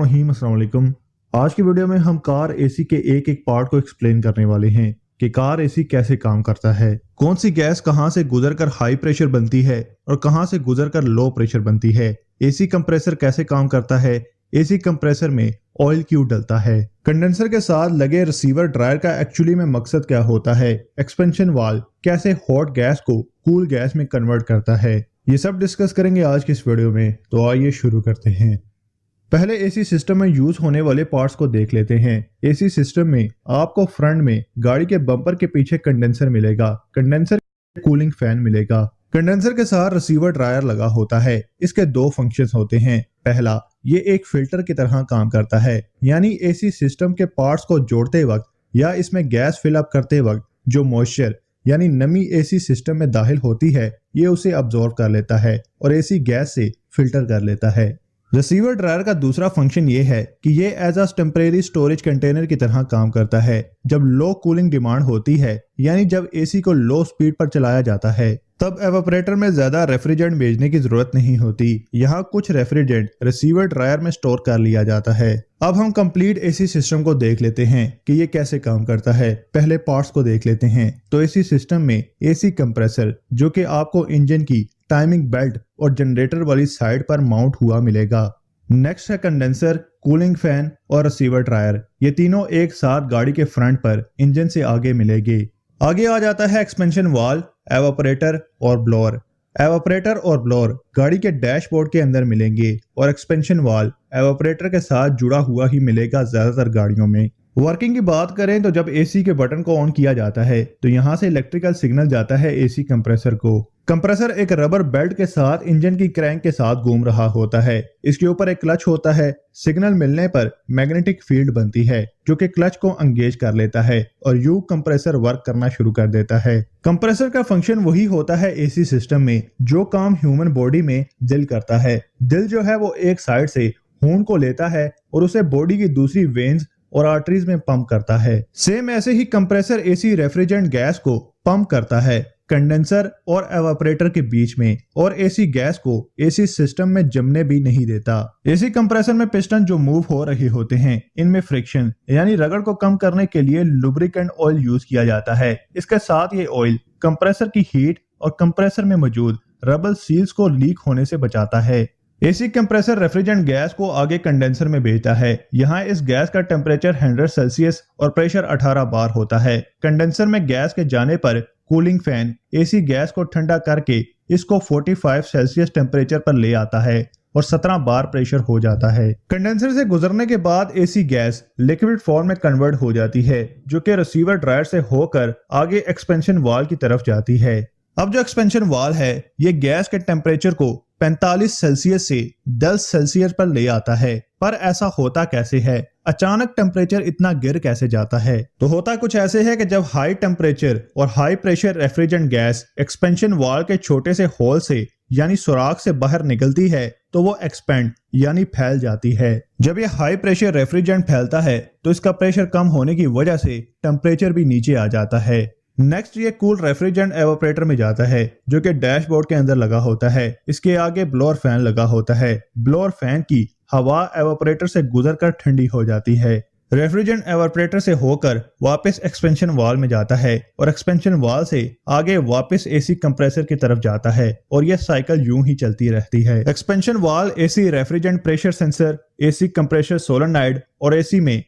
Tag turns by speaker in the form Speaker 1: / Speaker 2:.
Speaker 1: बिस्मिल्लाहिर्रहमानिर्रहीम। अस्सलाम वालेकुम। आज की वीडियो में हम कार एसी के एक एक पार्ट को एक्सप्लेन करने वाले हैं कि कार एसी कैसे काम करता है, कौन सी गैस कहां से गुजरकर हाई प्रेशर बनती है और कहां से गुजरकर लो प्रेशर बनती है, एसी कंप्रेसर कैसे काम करता है, एसी कंप्रेसर में ऑयल क्यों डलता है, कंडेंसर के साथ लगे रिसीवर ड्रायर का एक्चुअली में मकसद क्या होता है, एक्सपेंशन वाल्व कैसे हॉट गैस को कूल गैस में कन्वर्ट करता है, ये सब डिस्कस करेंगे आज की इस वीडियो में। तो आइए शुरू करते हैं। पहले एसी सिस्टम में यूज होने वाले पार्ट्स को देख लेते हैं। एसी सिस्टम में आपको फ्रंट में गाड़ी के बम्पर के पीछे कंडेंसर मिलेगा, कंडेंसर कूलिंग फैन मिलेगा। कंडेंसर के साथ रिसीवर ड्रायर लगा होता है। इसके दो फंक्शंस होते हैं। पहला, ये एक फिल्टर की तरह काम करता है, यानी एसी सिस्टम के पार्ट्स को जोड़ते वक्त या इसमें गैस फिल अप करते वक्त जो मॉइस्चर यानी नमी एसी सिस्टम में दाखिल होती है, ये उसे अब्जॉर्ब कर लेता है और एसी गैस से फिल्टर कर लेता है। रिसीवर ड्रायर का दूसरा फंक्शन ये है कि ये as a temporary storage container की तरह काम करता है। जब लो कूलिंग डिमांड होती है, यानी जब एसी को लो स्पीड पर चलाया जाता है, तब एवापोरेटर में ज्यादा रेफ्रिजरेंट भेजने की जरूरत नहीं होती। यहाँ कुछ रेफ्रिजरेंट रिसीवर ड्रायर में स्टोर कर लिया जाता है। अब हम कंप्लीट एसी सिस्टम को देख लेते हैं कि ये कैसे काम करता है। पहले पार्ट्स को देख लेते हैं। तो एसी सिस्टम में एसी कंप्रेसर, जो कि आपको इंजन की टाइमिंग बेल्ट और जनरेटर वाली साइड पर माउंट हुआ मिलेगा। नेक्स्ट है कंडेंसर, कूलिंग फैन और रिसीवर ड्रायर। ये तीनों एक साथ गाड़ी के फ्रंट पर इंजन से आगे मिलेंगे। आगे आ जाता है एक्सपेंशन वाल्व, एवापोरेटर और ब्लोअर। एवापोरेटर और ब्लोअर गाड़ी के डैशबोर्ड के अंदर मिलेंगे और एक्सपेंशन वाल्व एवापोरेटर के साथ जुड़ा हुआ ही मिलेगा ज्यादातर गाड़ियों में। वर्किंग की बात करें तो जब एसी के बटन को ऑन किया जाता है तो यहाँ से इलेक्ट्रिकल सिग्नल जाता है एसी कंप्रेसर को। कंप्रेसर एक रबर बेल्ट के साथ इंजन की क्रैंक के साथ घूम रहा होता है। इसके ऊपर एक क्लच होता है। सिग्नल मिलने पर मैग्नेटिक फील्ड बनती है जो कि क्लच को एंगेज कर लेता है और यू कंप्रेसर वर्क करना शुरू कर देता है। कंप्रेसर का फंक्शन वही होता है एसी सिस्टम में जो काम ह्यूमन बॉडी में दिल करता है। दिल जो है वो एक साइड से खून को लेता है और उसे बॉडी की दूसरी वेन्स और आर्टरीज में पंप करता है। सेम ऐसे ही कंप्रेसर एसी रेफ्रिजरेंट गैस को पंप करता है कंडेंसर और एवापोरेटर के बीच में और एसी गैस को एसी सिस्टम में जमने भी नहीं देता। एसी कंप्रेसर में पिस्टन जो मूव हो रहे होते हैं, इनमें फ्रिक्शन यानी रगड़ को कम करने के लिए लुब्रिकेंट ऑयल यूज किया जाता है। इसके साथ ये ऑयल कंप्रेसर की हीट और कंप्रेसर में मौजूद रबल सील्स को लीक होने से बचाता है। एसी कंप्रेसर रेफ्रिजरेंट गैस को आगे कंडेंसर में भेजता है। यहाँ इस गैस का टेम्परेचर 100 सेल्सियस और प्रेशर 18 बार होता है। कंडेंसर में गैस के जाने पर कूलिंग फैन एसी गैस को ठंडा करके इसको 45 सेल्सियस टेम्परेचर पर ले आता है और 17 बार प्रेशर हो जाता है। कंडेंसर से गुजरने के बाद एसी गैस लिक्विड फॉर्म में कन्वर्ट हो जाती है जो कि रिसीवर ड्रायर से होकर आगे एक्सपेंशन वाल्व की तरफ जाती है। अब जो एक्सपेंशन वाल्व है ये गैस के टेम्परेचर को 45 सेल्सियस से 10 सेल्सियस पर ले आता है। पर ऐसा होता कैसे है? अचानक टेम्परेचर इतना गिर कैसे जाता है? तो होता कुछ ऐसे है कि जब हाई टेम्परेचर और high pressure refrigerant gas expansion valve के छोटे से होल से यानी सुराख से बाहर निकलती है तो वो एक्सपेंड यानी फैल जाती है। जब ये हाई प्रेशर रेफ्रिजरेंट फैलता है तो इसका प्रेशर कम होने की वजह से टेम्परेचर भी नीचे आ जाता है। नेक्स्ट ये कूल रेफ्रिजरेंट एवापोरेटर में जाता है जो कि डैशबोर्ड के अंदर लगा होता है। इसके आगे ब्लोअर फैन लगा होता है। ब्लोअर फैन की हवा एवापोरेटर से गुजरकर ठंडी हो जाती है। रेफ्रिजरेंट एवापोरेटर से होकर वापस एक्सपेंशन वाल्व में जाता है और एक्सपेंशन वाल्व से आगे वापस एसी कंप्रेसर की तरफ जाता है और यह साइकिल यूं ही चलती रहती है। Expansion valve AC refrigerant pressure sensor, AC compressor solenoid और एसी में